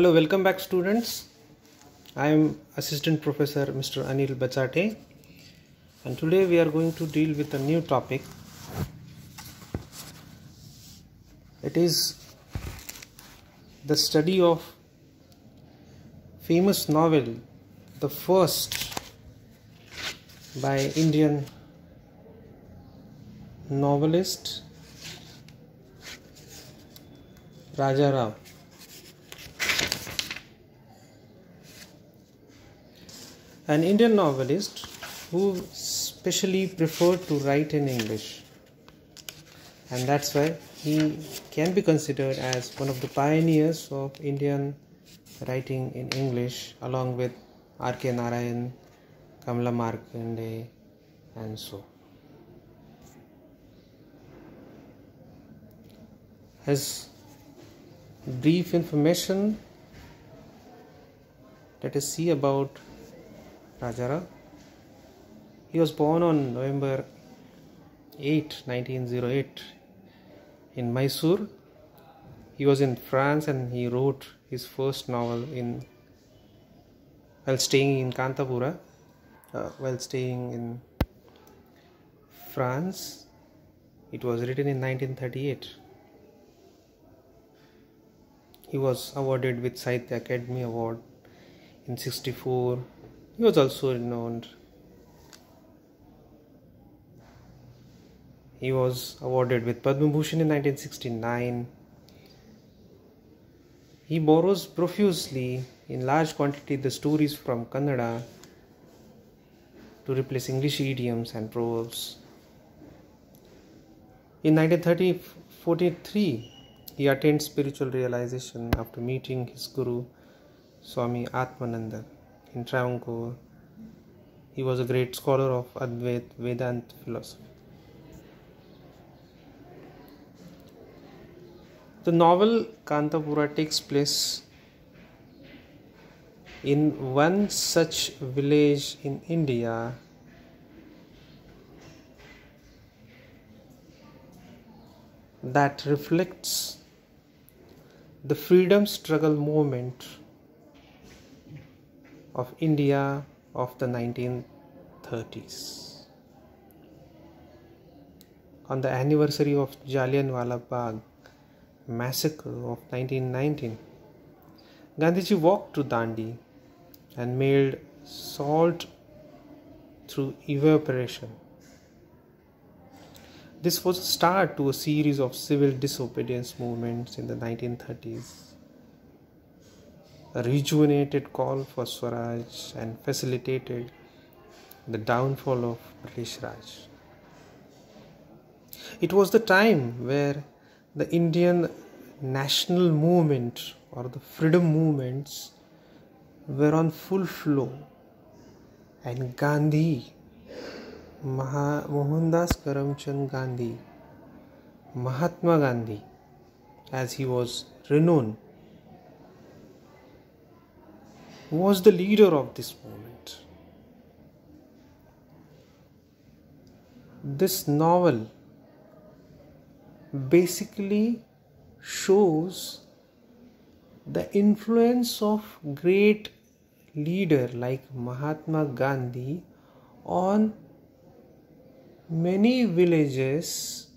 Hello, welcome back students. I am Assistant Professor Mr. Anil Bachate, and today we are going to deal with a new topic. It is the study of famous novel, the first by Indian novelist Raja Ram. An Indian novelist who specially preferred to write in English, and that's why he can be considered as one of the pioneers of Indian writing in English, along with R.K. Narayan, Kamala Markande, and so. As brief information, let us see about Rajaram. He was born on November 8, 1908 in Mysore. He was in France and he wrote his first novel while staying in Kanthapura, while staying in France. It was written in 1938. He was awarded with Sahitya Academy Award in 1964. He was also renowned. He was awarded with Padma Bhushan in 1969. He borrows profusely in large quantity the stories from Kannada to replace English idioms and proverbs. In 1943, he attained spiritual realization after meeting his guru Swami Atmananda in Travancore. He was a great scholar of Advaita Vedanta philosophy. The novel Kanthapura takes place in one such village in India that reflects the freedom struggle movement of India of the 1930s. On the anniversary of Jallianwala Bagh massacre of 1919, Gandhiji walked to Dandi and mailed salt through evaporation. This was a start to a series of civil disobedience movements in the 1930s. A rejuvenated call for Swaraj and facilitated the downfall of British Raj. It was the time where the Indian national movement or the freedom movements were on full flow, and Gandhi, Mohandas Karamchand Gandhi, Mahatma Gandhi, as he was renowned, was the leader of this movement. This novel basically shows the influence of great leader like Mahatma Gandhi on many villages,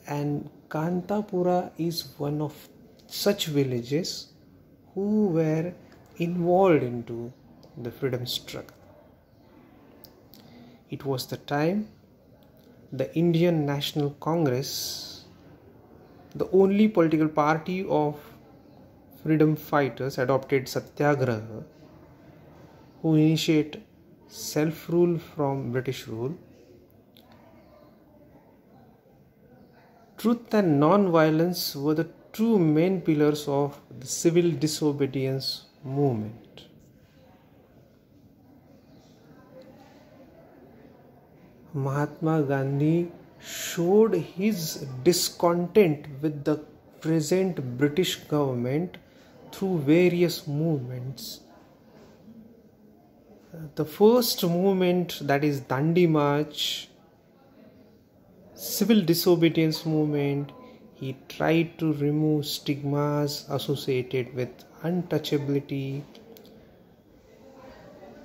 and Kanthapura is one of such villages who were involved into the freedom struggle. It was the time the Indian National Congress, the only political party of freedom fighters, adopted Satyagraha, who initiate self-rule from British rule. Truth and non-violence were the two main pillars of the civil disobedience movement. Mahatma Gandhi showed his discontent with the present British government through various movements. The first movement, that is Dandi March, civil disobedience movement, He tried to remove stigmas associated with untouchability,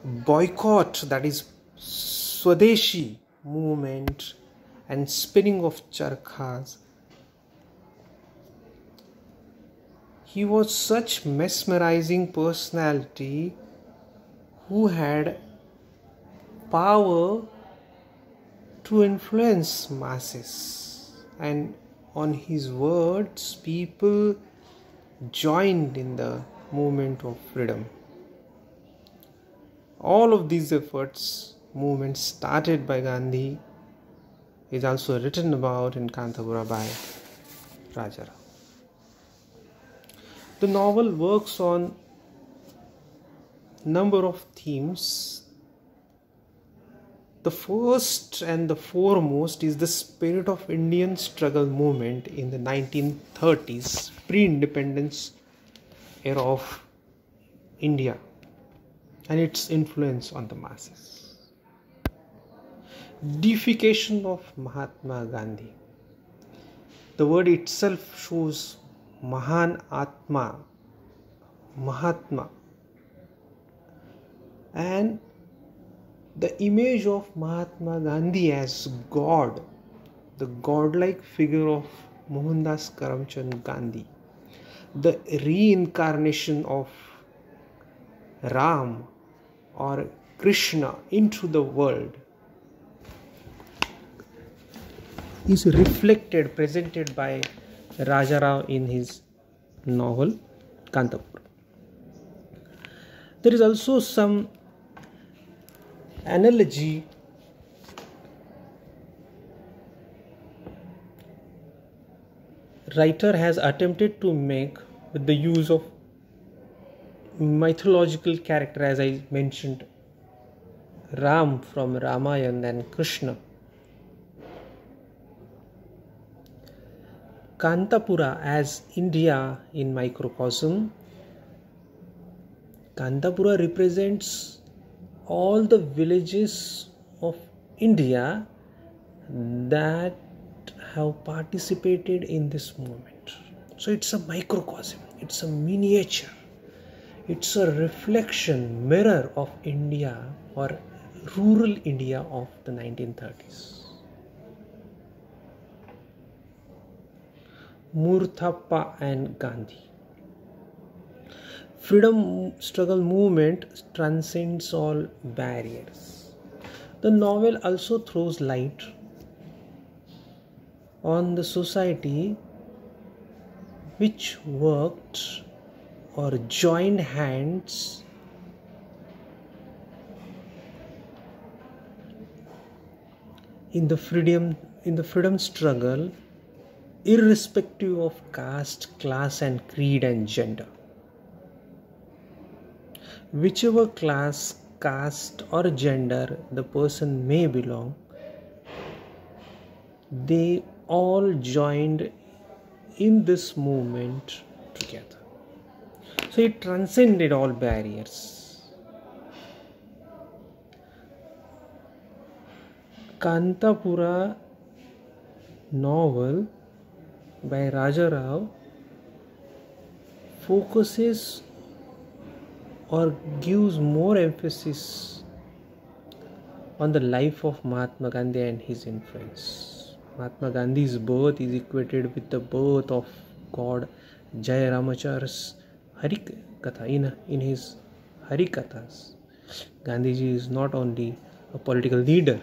boycott, that is Swadeshi movement, and spinning of charkhas. He was such mesmerizing personality who had power to influence masses, and on his words people joined in the movement of freedom. All of these movements started by Gandhi, is also written about in Kanthapura by Rajarao. The novel works on number of themes. The first and the foremost is the spirit of Indian struggle movement in the 1930s, pre-independence era of India, and its influence on the masses. Deification of Mahatma Gandhi. The word itself shows Mahan Atma, Mahatma, and the image of Mahatma Gandhi as God, the godlike figure of Mohandas Karamchand Gandhi, the reincarnation of Ram or Krishna into the world, is presented by Rajarao in his novel Kanthapura. There is also some analogy writer has attempted to make with the use of mythological character, as I mentioned, Ram from Ramayana and Krishna. Kanthapura as India in microcosm. Kanthapura represents all the villages of India that have participated in this movement. So it's a microcosm, it's a miniature, it's a reflection, mirror of India or rural India of the 1930s. Murthappa and Gandhi. Freedom struggle movement transcends all barriers. The novel also throws light on the society which worked or joined hands in the freedom struggle, irrespective of caste, class and creed and gender. Whichever class, caste or gender the person may belong, they all joined in this movement together. So it transcended all barriers. Kanthapura novel by Rajarao focuses or gives more emphasis on the life of Mahatma Gandhi and his influence. Mahatma Gandhi's birth is equated with the birth of God Jai Ramachar's Harikatha. In his Harikathas, Gandhiji is not only a political leader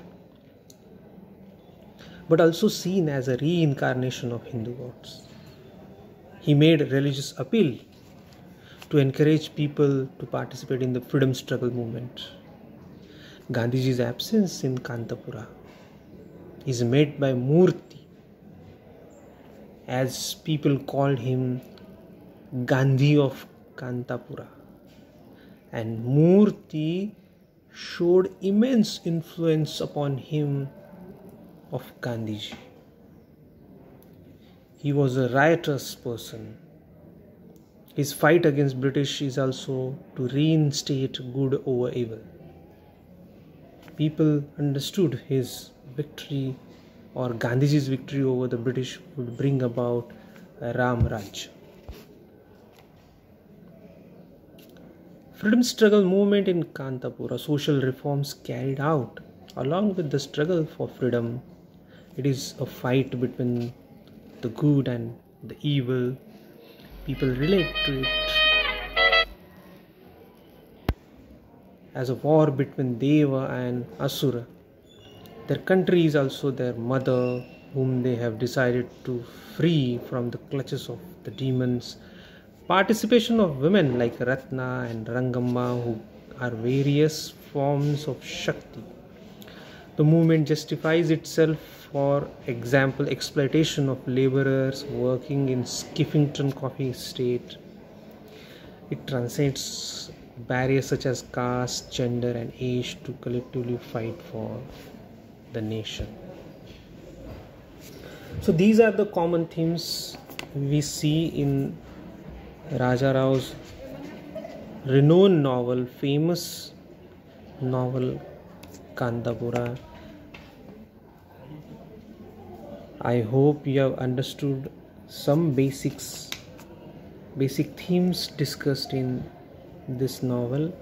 but also seen as a reincarnation of Hindu gods. He made religious appeal to encourage people to participate in the freedom struggle movement. Gandhiji's absence in Kanthapura is made by Murthy, as people called him Gandhi of Kanthapura. And Murthy showed immense influence upon him of Gandhiji. He was a riotous person. His fight against British is also to reinstate good over evil. People understood his victory or Gandhiji's victory over the British would bring about Ram Raj. Freedom struggle movement in Kanthapura, social reforms carried out along with the struggle for freedom. It is a fight between the good and the evil. People relate to it as a war between Deva and Asura. Their country is also their mother, whom they have decided to free from the clutches of the demons. Participation of women like Ratna and Rangamma, who are various forms of Shakti. The movement justifies itself, for example, exploitation of laborers working in Skiffington coffee estate. It transcends barriers such as caste, gender, and age to collectively fight for the nation. So these are the common themes we see in Raja Rao's renowned novel, famous novel Kanthapura. I hope you have understood some basic themes discussed in this novel.